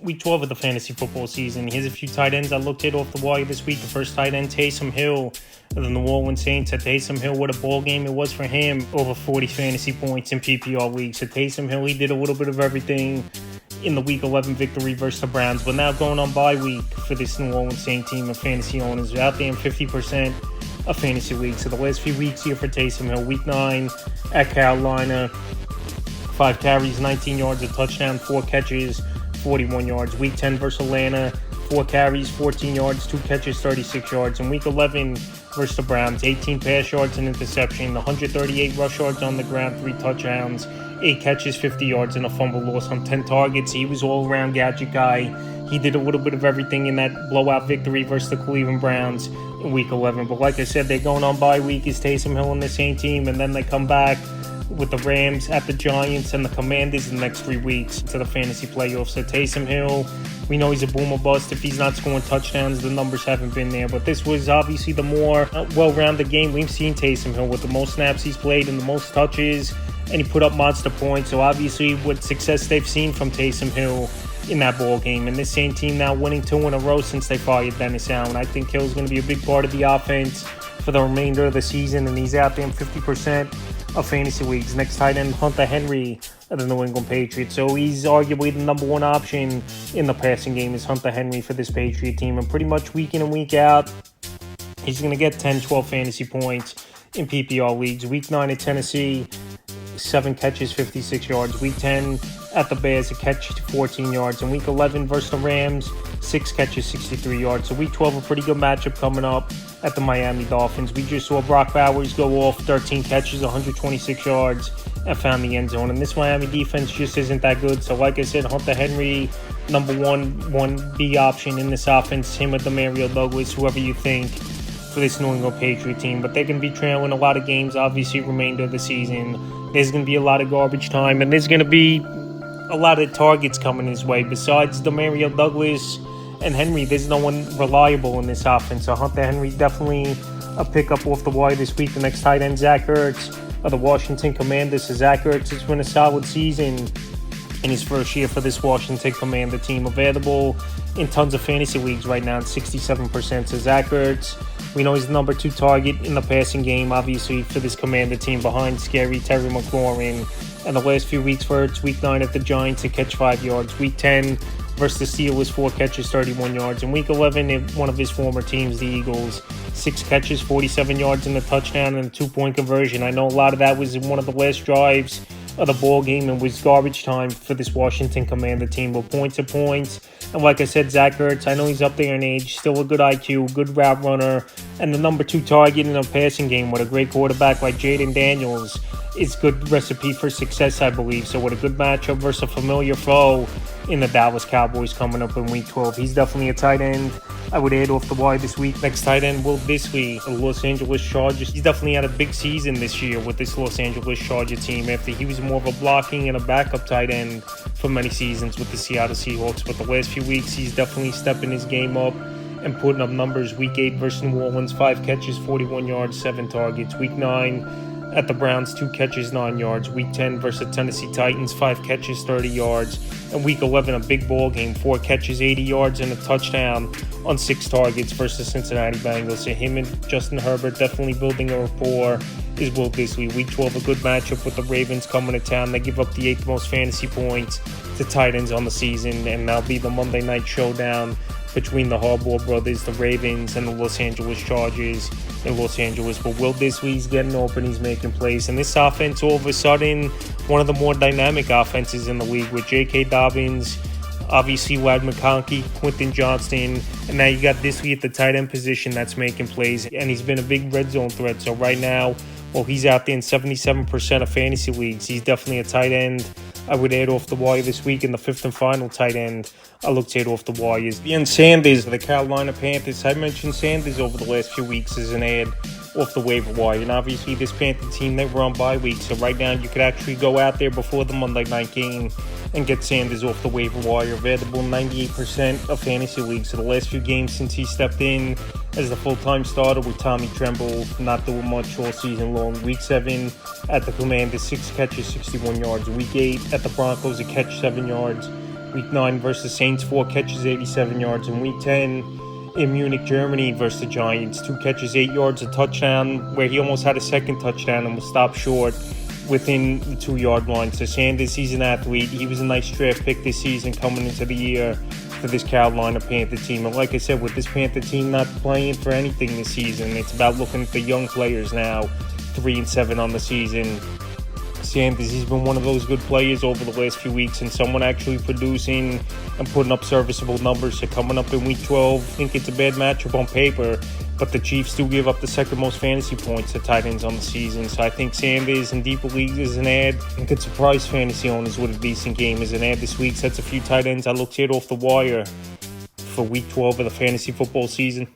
Week 12 of the fantasy football season. Here's a few tight ends I looked at off the wire this week. The first tight end, Taysom Hill of the New Orleans Saints. Taysom Hill, what a ball game it was for him. Over 40 fantasy points in PPR leagues. So Taysom Hill, he did a little bit of everything in the Week 11 victory versus the Browns. But now going on bye week for this New Orleans Saints team of fantasy owners. Out there in 50% of fantasy leagues. So the last few weeks here for Taysom Hill. Week 9 at Carolina. 5 carries, 19 yards, a touchdown, 4 catches, 41 yards. Week 10 versus Atlanta, 4 carries, 14 yards, 2 catches, 36 yards. In Week 11 versus the Browns, 18 pass yards and interception, 138 rush yards on the ground, 3 touchdowns, 8 catches, 50 yards, and a fumble loss on 10 targets. He was all-around gadget guy. He did a little bit of everything in that blowout victory versus the Cleveland Browns in Week 11. But like I said, they're going on bye week. Is Taysom Hill and the same team, and then they come back with the Rams at the Giants and the Commanders in the next 3 weeks to the fantasy playoffs. So Taysom Hill, we know he's a boom or bust. If he's not scoring touchdowns, the numbers haven't been there. But this was obviously the more well-rounded game we've seen Taysom Hill with the most snaps he's played and the most touches, and he put up monster points. So obviously with success they've seen from Taysom Hill in that ball game. And this same team now winning 2 in a row since they fired Dennis Allen. I think Hill's going to be a big part of the offense for the remainder of the season, and he's out there in 50% of fantasy leagues. Next tight end, Hunter Henry of the New England Patriots. So he's arguably the number one option in the passing game is Hunter Henry for this Patriot team. And pretty much week in and week out, he's going to get 10, 12 fantasy points in PPR leagues. Week 9 at Tennessee, 7 catches, 56 yards. Week 10 at the Bears, a catch, 14 yards. And Week 11 versus the Rams, 6 catches, 63 yards. So Week 12, a pretty good matchup coming up at the Miami Dolphins. We just saw Brock Bowers go off, 13 catches, 126 yards, and found the end zone. And this Miami defense just isn't that good. So like I said, Hunter Henry, number 1B option in this offense. Him with Demario Douglas, whoever you think, for this New England Patriot team. But they're going to be trailing a lot of games, obviously, remainder of the season. There's going to be a lot of garbage time, and there's going to be a lot of targets coming his way. Besides Demario Douglas and Henry, there's no one reliable in this offense. So Hunter Henry definitely a pickup off the wire this week. The next tight end, Zach Ertz of the Washington Commanders. So Zach Ertz has been a solid season in his first year for this Washington Commander team. Available in tons of fantasy leagues right now at 67%. So Zach Ertz, we know he's the number 2 target in the passing game, obviously, for this Commander team behind scary Terry McLaurin. And the last few weeks for Ertz, Week 9 at the Giants, to catch 5 yards. Week 10 versus the Steelers, 4 catches, 31 yards. In Week 11, one of his former teams, the Eagles, 6 catches, 47 yards and a touchdown and a 2-point conversion. I know a lot of that was in one of the last drives of the ball game and was garbage time for this Washington Commander team. But points are points. And like I said, Zach Ertz, I know he's up there in age, still a good IQ, good route runner, and the number 2 target in a passing game with a great quarterback like Jaden Daniels is good recipe for success, I believe. So with a good matchup versus a familiar foe in the Dallas Cowboys coming up in Week 12, he's definitely a tight end I would add off the wire this week. Next tight end, Will Disley of the Los Angeles Chargers. He's definitely had a big season this year with this Los Angeles Charger team after he was more of a blocking and a backup tight end for many seasons with the Seattle Seahawks. But the last few weeks, he's definitely stepping his game up and putting up numbers. Week 8 versus New Orleans, 5 catches, 41 yards, 7 targets. Week 9 at the Browns, 2 catches, 9 yards. Week 10 versus Tennessee Titans, 5 catches, 30 yards. And Week 11, a big ball game, 4 catches, 80 yards, and a touchdown on 6 targets versus Cincinnati Bengals. So him and Justin Herbert definitely building a rapport is Will Disley. Week 12, a good matchup with the Ravens coming to town. They give up the 8th most fantasy points to Titans on the season, and that'll be the Monday night showdown between the Harbaugh brothers, the Ravens, and the Los Angeles Chargers in Los Angeles. But Will Disley's getting open, he's making plays. And this offense, all of a sudden, one of the more dynamic offenses in the league with J.K. Dobbins, obviously Wad McConkey, Quentin Johnston, and now you got Disley at the tight end position that's making plays. And he's been a big red zone threat. So right now, well, he's out there in 77% of fantasy leagues. He's definitely a tight end I would add off the wire this week. In the 5th and final tight end I looked at off the wire is Deion Sanders of the Carolina Panthers. I mentioned Sanders over the last few weeks as an ad off the waiver wire. And obviously this Panther team, they were on bye week. So right now you could actually go out there before the Monday night game and get Sanders off the waiver wire. Available in 98% of fantasy leagues. So the last few games since he stepped in as the full-time starter with Tommy Tremble, not doing much all season long. Week 7 at the Commanders, 6 catches, 61 yards. Week 8 at the Broncos, a catch, 7 yards. Week 9 versus Saints, 4 catches, 87 yards. In Week 10 in Munich, Germany versus the Giants, 2 catches, 8 yards, a touchdown, where he almost had a second touchdown and was stopped short within the 2-yard line. So Sanders, he's an athlete. He was a nice draft pick this season coming into the year for this Carolina Panther team. And like I said, with this Panther team not playing for anything this season, it's about looking at the young players now, 3-7 on the season. Sanders, he's been one of those good players over the last few weeks, and someone actually producing and putting up serviceable numbers. So coming up in Week 12, I think it's a bad matchup on paper, but the Chiefs do give up the second most fantasy points to tight ends on the season. So I think Sanders in deeper leagues is an ad and could surprise fantasy owners with a decent game as an ad this week. So that's a few tight ends I looked at off the wire for Week 12 of the fantasy football season.